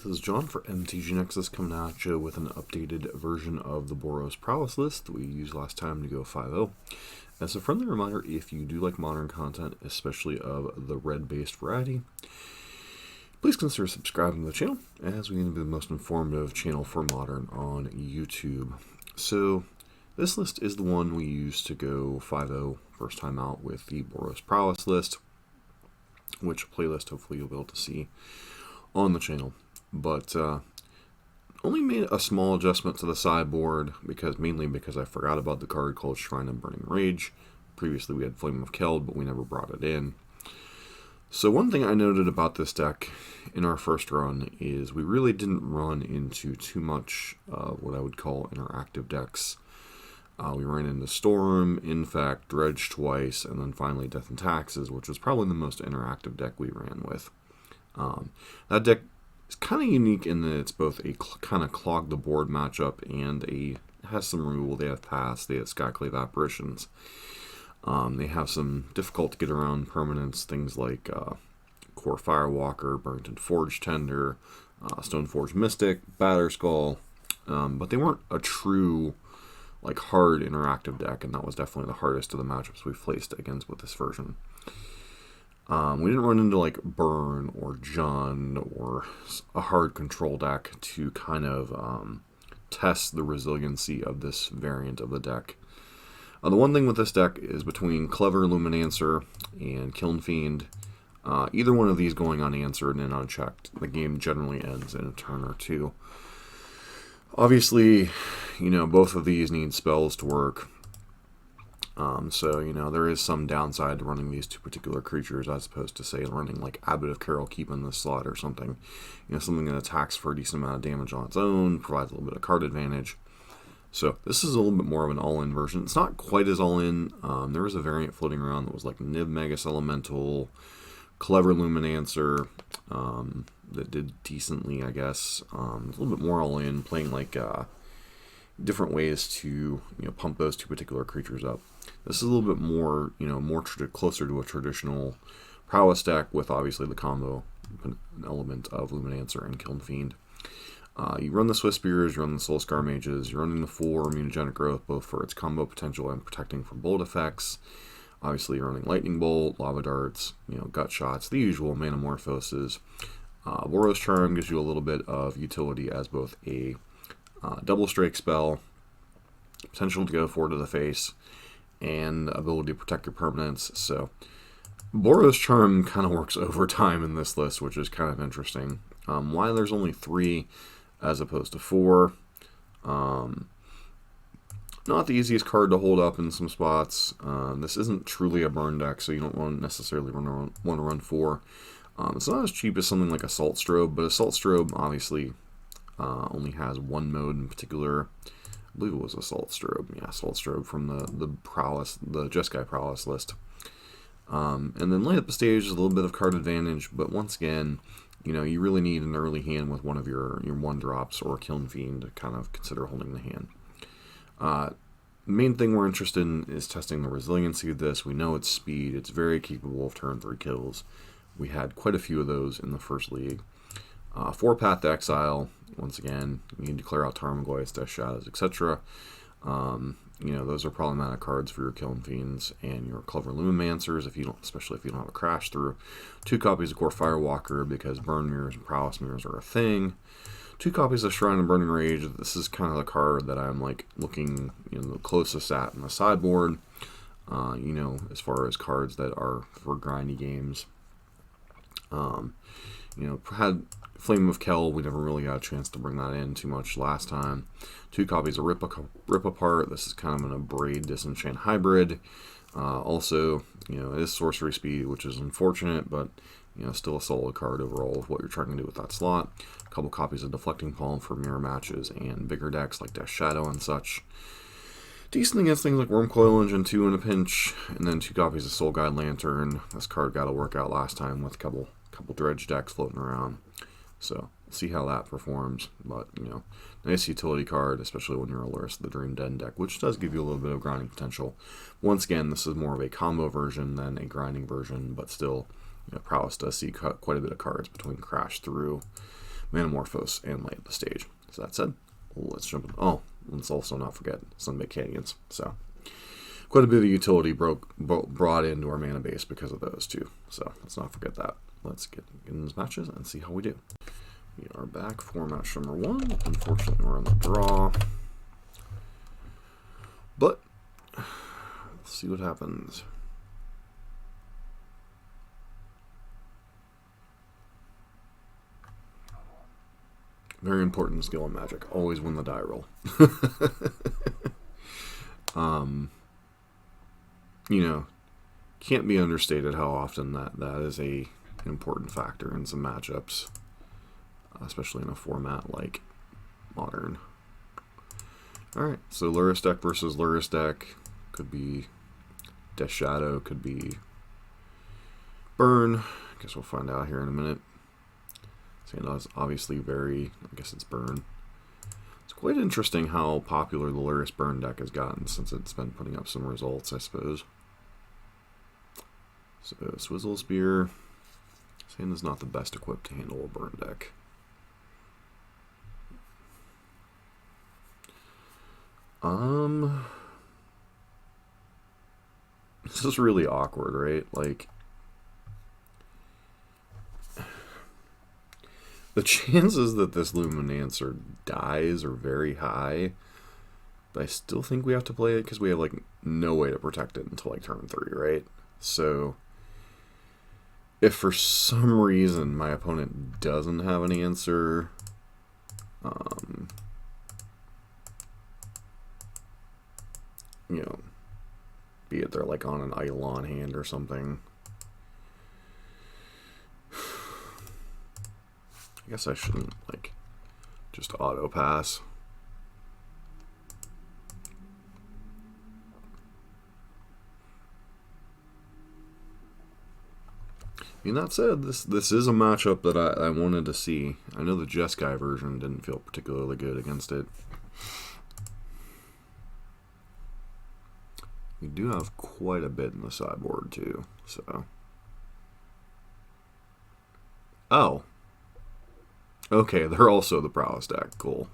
this is John for MTG Nexus coming at you with an updated version of the Boros Prowess list that we used last time to go 5-0. As a friendly reminder, if you do like modern content, especially of the red-based variety, please consider subscribing to the channel, as we aim to be the most informative channel for modern on YouTube. So, this list is the one we used to go 5-0 first time out with the Boros Prowess list, which playlist hopefully you'll be able to see on the channel. But only made a small adjustment to the sideboard, mainly because I forgot about the card called Shrine of Burning Rage. Previously we had Flame of Keld, but we never brought it in. So one thing I noted about this deck in our first run is we really didn't run into too much of what I would call interactive decks. We ran into Storm, Infect, Dredge twice, and then finally Death and Taxes, which was probably the most interactive deck we ran with. That deck is kind of unique in that it's both a kind of clog the board matchup and has some removal. They have Pass, they have Skyclave Apparitions. They have some difficult to get around permanents, things like Core Firewalker, Burnt and Forge Tender, Stoneforge Mystic, Batterskull, but they weren't a true hard interactive deck, and that was definitely the hardest of the matchups we've faced against with this version. We didn't run into Burn or Jund or a hard control deck to kind of test the resiliency of this variant of the deck. The one thing with this deck is between Clever Luminancer and Kiln Fiend, either one of these going unanswered and unchecked, the game generally ends in a turn or two. Obviously, both of these need spells to work. So, there is some downside to running these two particular creatures as opposed to, say, running Abbot of Carol Keep in this slot or something. Something that attacks for a decent amount of damage on its own, provides a little bit of card advantage. So, this is a little bit more of an all-in version. It's not quite as all-in. There was a variant floating around that was Nib Magus Elemental, Clever Luminancer, that did decently, I guess. A little bit more all-in, playing different ways to pump those two particular creatures up. This is a little bit more closer to a traditional Prowess deck with obviously the combo element of Luminancer and Kiln Fiend. You run the Swiss Spears, you run the Soul Scar Mages, you're running the 4 Immunogenic Growth both for its combo potential and protecting from bolt effects. Obviously you're running Lightning Bolt, Lava Darts, Gut Shots, the usual Manamorphoses. Boros Charm gives you a little bit of utility as both a double strike spell, potential to go 4 to the face, and ability to protect your permanents. So Boros Charm kind of works overtime in this list, which is kind of interesting. Why there's only 3 as opposed to 4. Not the easiest card to hold up in some spots. This isn't truly a burn deck, so you don't necessarily want to run 4. It's not as cheap as something like Assault Strobe, but Assault Strobe obviously only has one mode in particular. I believe it was Assault Strobe. Yeah, Assault Strobe from the Prowess, the Jeskai Prowess list. And then Light Up the Stage is a little bit of card advantage, but once again, you really need an early hand with one of your 1-drops or Kiln Fiend to kind of consider holding the hand. The main thing we're interested in is testing the resiliency of this. We know its speed. It's very capable of turn 3 kills. We had quite a few of those in the first league. 4-Path to Exile. Once again, you can declare out Tarmogoyfs, Death Shadows, etc. Those are problematic cards for your Kiln Fiends and your Clever Lumimancers, especially if you don't have a Crash Through. 2 copies of Core Firewalker because Burn Mirrors and Prowess Mirrors are a thing. 2 copies of Shrine of Burning Rage. This is kind of the card that I'm looking the closest at in the sideboard. As far as cards that are for grindy games. Had Flame of Keld, we never really got a chance to bring that in too much last time. 2 copies of Rip Apart. This is kind of an Abrade Disenchant hybrid. Also, it is sorcery speed, which is unfortunate, but still a solid card overall of what you're trying to do with that slot. A couple copies of Deflecting Palm for mirror matches and bigger decks like Death Shadow and such. Decent against things like Wormcoil Engine 2 in a pinch, and then 2 copies of Soul Guide Lantern. This card got to work out last time with a couple dredge decks floating around. So, see how that performs. But, nice utility card, especially when you're a Lurrus of the Dream Den deck, which does give you a little bit of grinding potential. Once again, this is more of a combo version than a grinding version, but still, Prowess does see quite a bit of cards between Crash Through, Manamorphose, and Light the Stage. So that said, let's jump in. Oh, let's also not forget Sunbaked Canyons. So quite a bit of utility brought into our mana base because of those two. So let's not forget that. Let's get in these matches and see how we do. We are back for match number 1. Unfortunately, we're on the draw. But let's see what happens. Very important skill in Magic. Always win the die roll. You know, can't be understated how often that is a important factor in some matchups, especially in a format like Modern. Alright, so Lurrus deck versus Lurrus deck. Could be Death Shadow, could be Burn. I guess we'll find out here in a minute. It's obviously very, I guess it's Burn. It's quite interesting how popular the Lurrus Burn deck has gotten since it's been putting up some results, I suppose. So Swizzle Spear. Sand is not the best equipped to handle a Burn deck. This is really awkward, right? Like, the chances that this Luminancer dies are very high, but I still think we have to play it because we have, like, no way to protect it until, like, turn 3, right? So, if for some reason my opponent doesn't have an answer, you know, be it they're, like, on an Eidolon hand or something. I guess I shouldn't, like, just auto pass. I mean, that said, this is a matchup that I wanted to see. I know the Jeskai version didn't feel particularly good against it. We do have quite a bit in the sideboard, too, so... Oh! Okay, they're also the Prowess deck. Cool.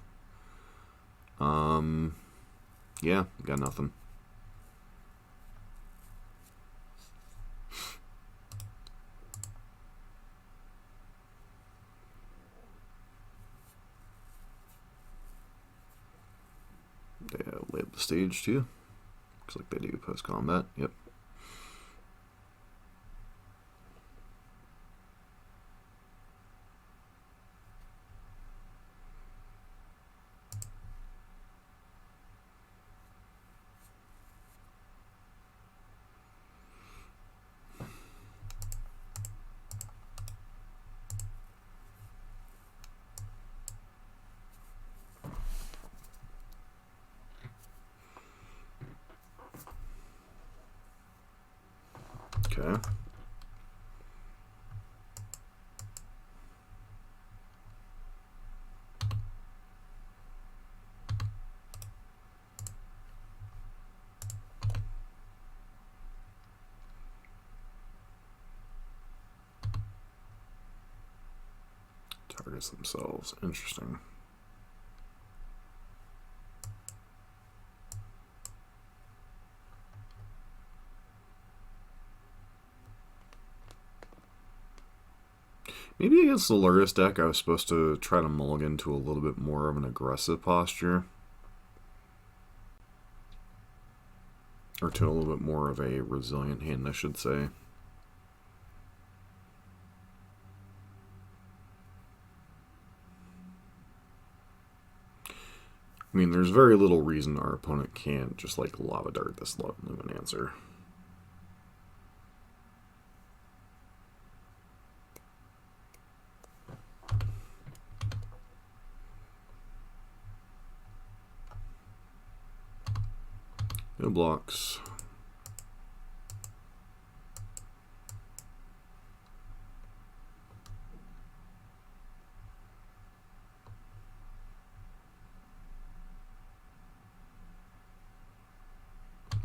Yeah, got nothing. They laid the stage too. Looks like they do post-combat. Yep. Okay. Targets themselves. Interesting. Maybe against the Lurrus deck, I was supposed to try to mulligan to a little bit more of an aggressive posture. Or to a little bit more of a resilient hand, I should say. I mean, there's very little reason our opponent can't just, like, lava dart this Luminancer. No blocks.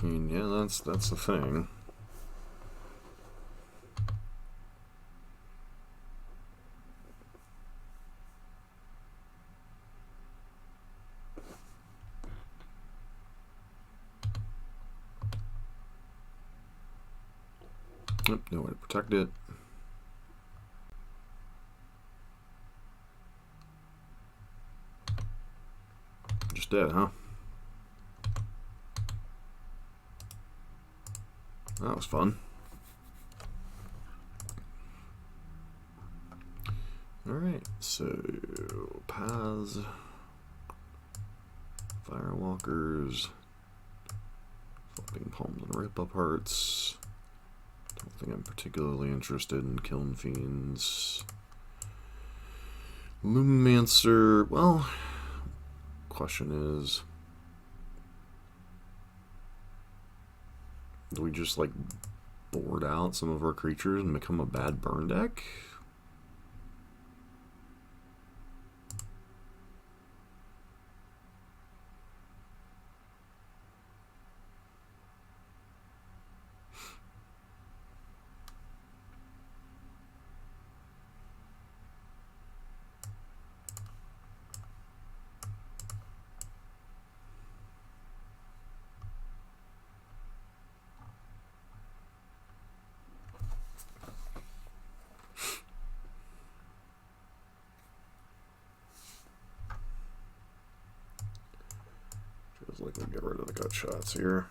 I mean, yeah, that's the thing. Yep, no way to protect it. Just dead, huh? That was fun. Alright, so paths, firewalkers, flopping palms and rip-up hearts. Don't think I'm particularly interested in killing fiends. Lumimancer, well, question is, do we just like board out some of our creatures and become a bad burn deck? Feels like we'll get rid of the gut shots here.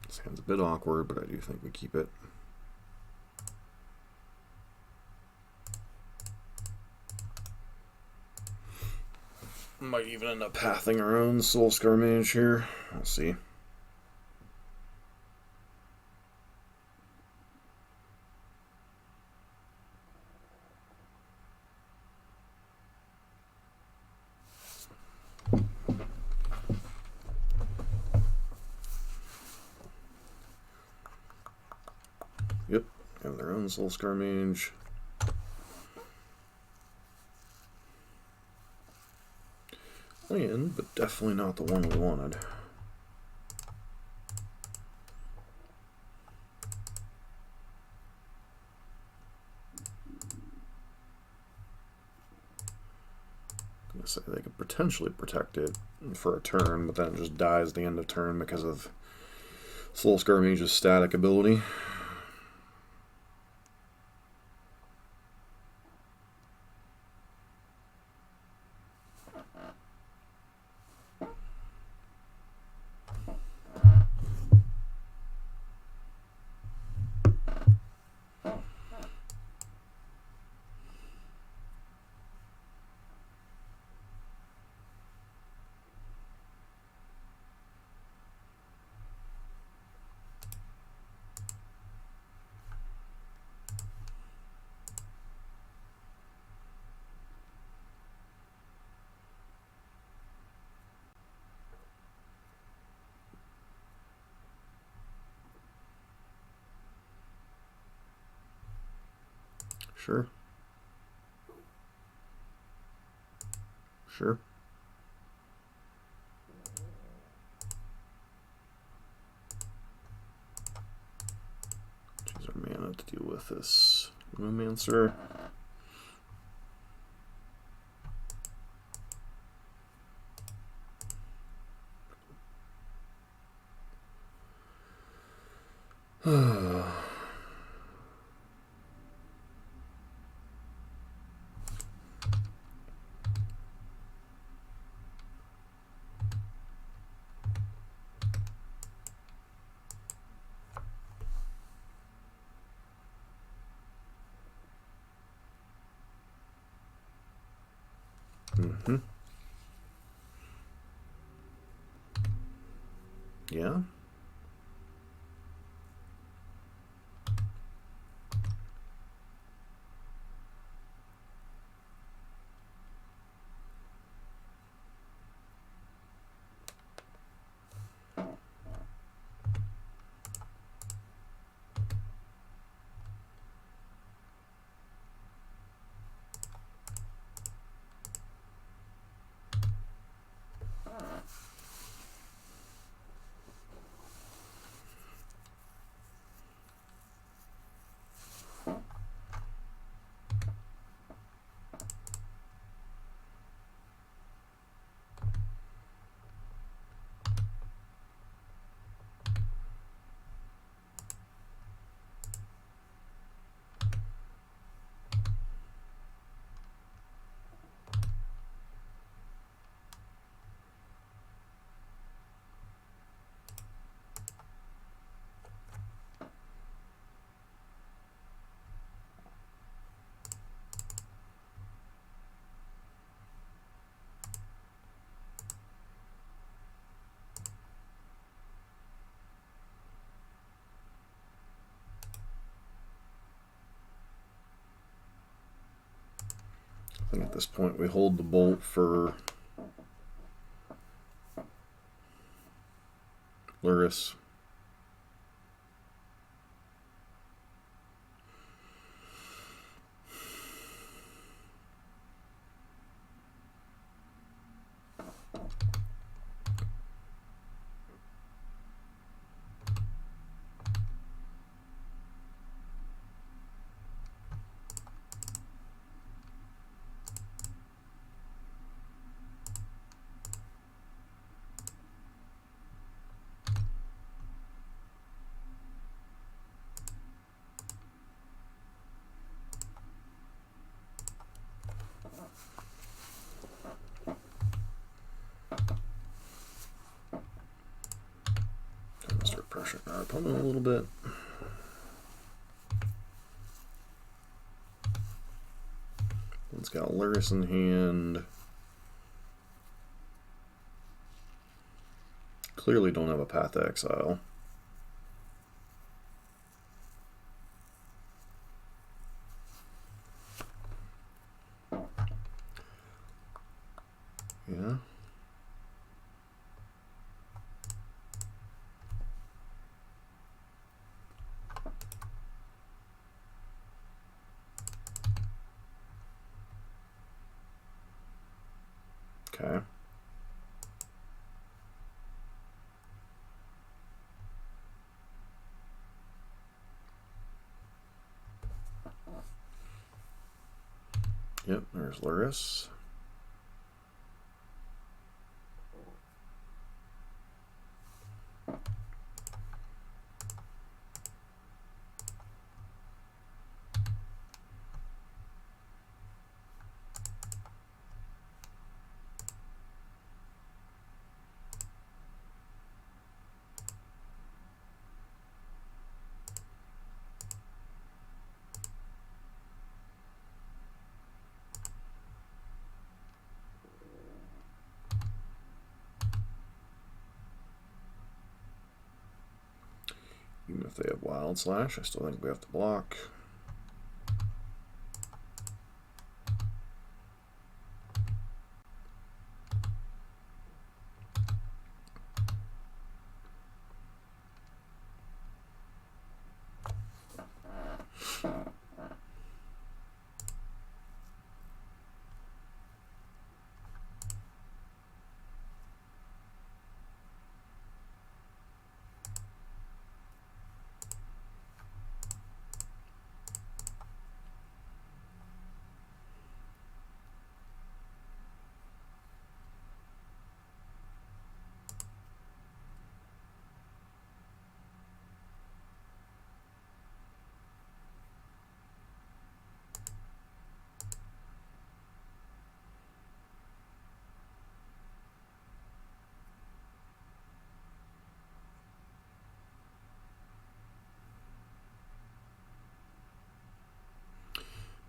This hand's a bit awkward, but I do think we keep it. Might even end up pathing our own Soul Scar Mage here. We'll see. Yep, have their own Soul Scar Mage. Land, but definitely not the one we wanted. I'm gonna say they could potentially protect it for a turn, but then it just dies the end of turn because of Soul Scar Mage's static ability. Sure. Sure. Choose our mana to deal with this Lumimancer. Mm-hmm. Yeah. I think at this point we hold the bolt for Luris. Start pressuring our opponent a little bit. It's got Luris in hand. Clearly don't have a path to exile. Yeah. Okay. Yep, there's Luris. Even if they have Wild Slash, I still think we have to block.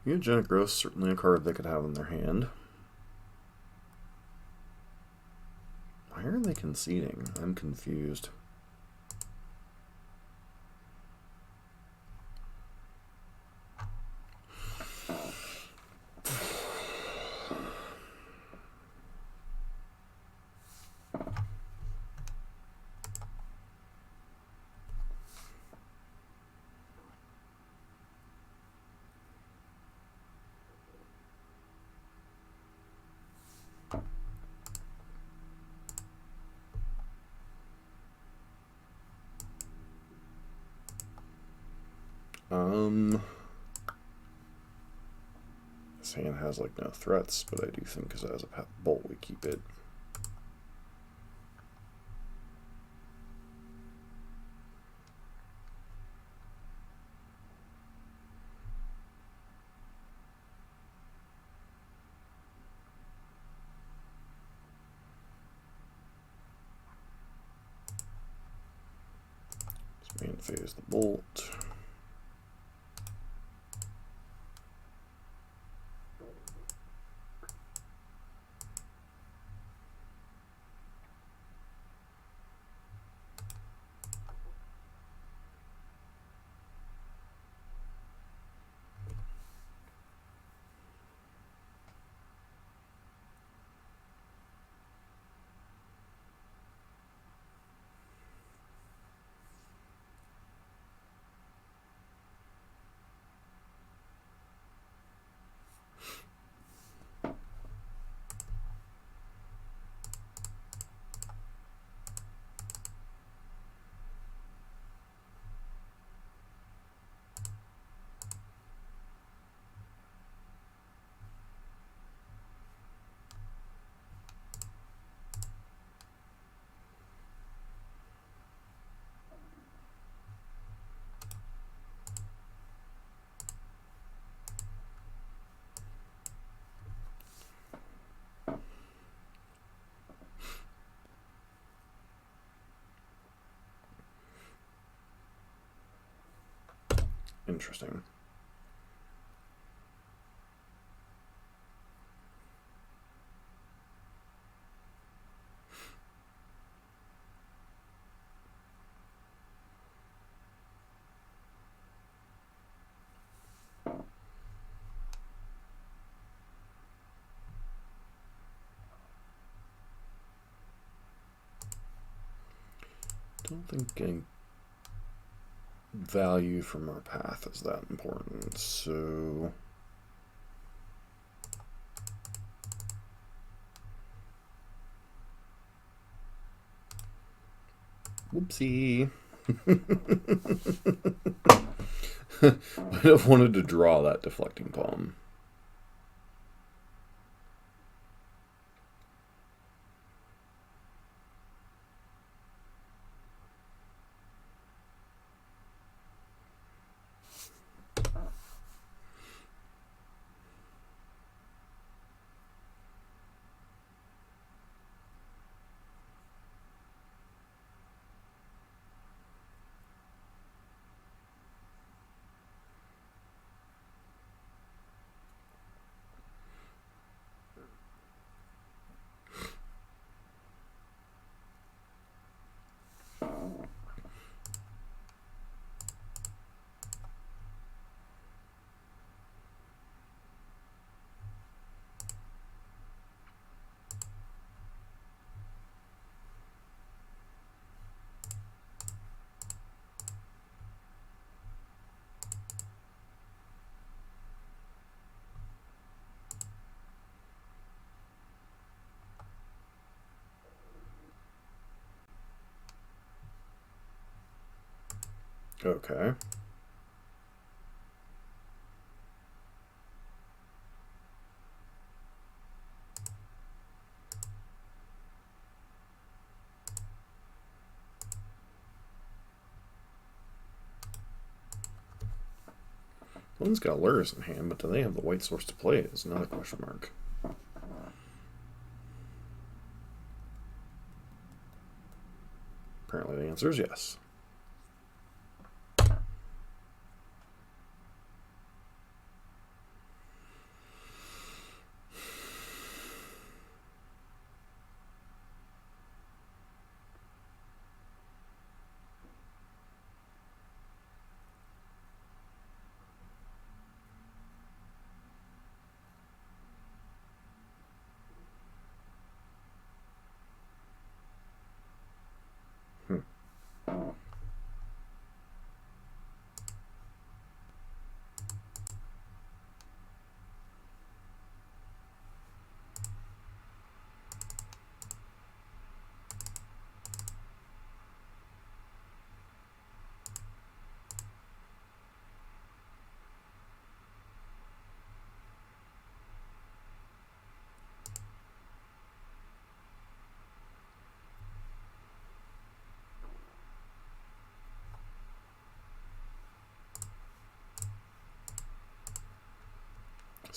Mutagenic Growth is certainly a card they could have in their hand. Why are they conceding? I'm confused. This hand has like no threats, but I do think because it has a bolt, we keep it. This man phase the bolt. Interesting. Don't think getting value from our path is that important, so whoopsie. Might have wanted to draw that deflecting palm. Okay. One's got lures in hand, but do they have the white source to play it is another question mark. Apparently the answer is yes.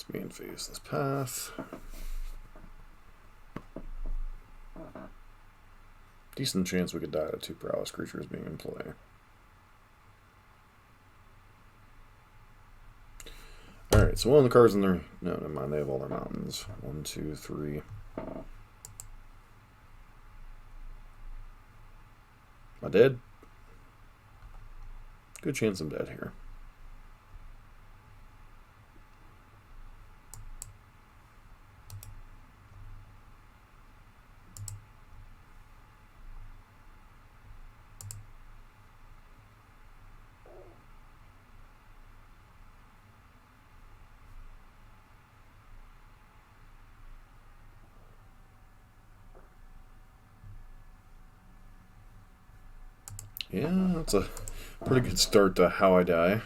Let's main phase this path. Decent chance we could die to 2 prowess creatures being in play. Alright, so one of the cards in there. No, never mind, they have all their mountains. 1, 2, 3. Am I dead? Good chance I'm dead here. Yeah, that's a pretty good start to how I die.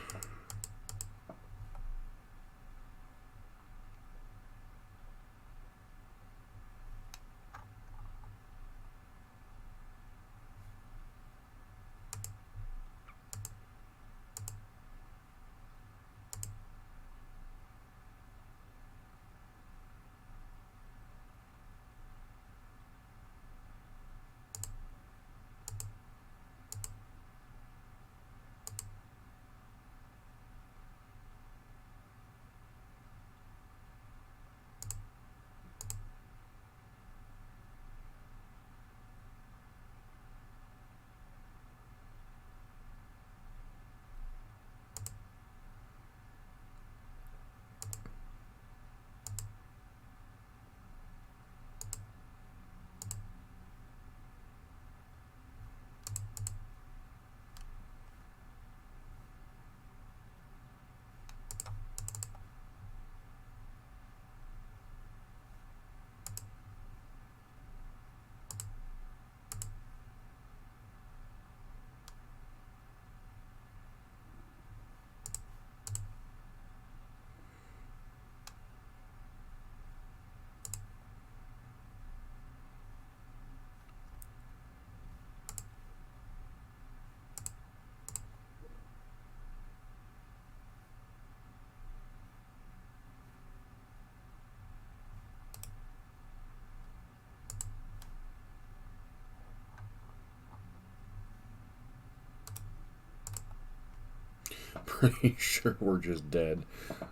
pretty sure we're just dead.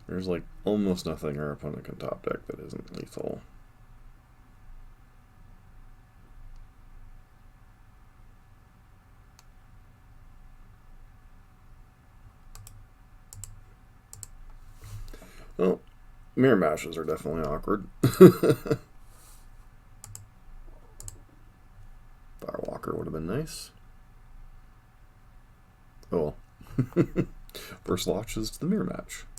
There's like almost nothing our opponent can top deck that isn't lethal. Well, mirror matches are definitely awkward. Firewalker would have been nice. Oh well. First launches to the mirror match.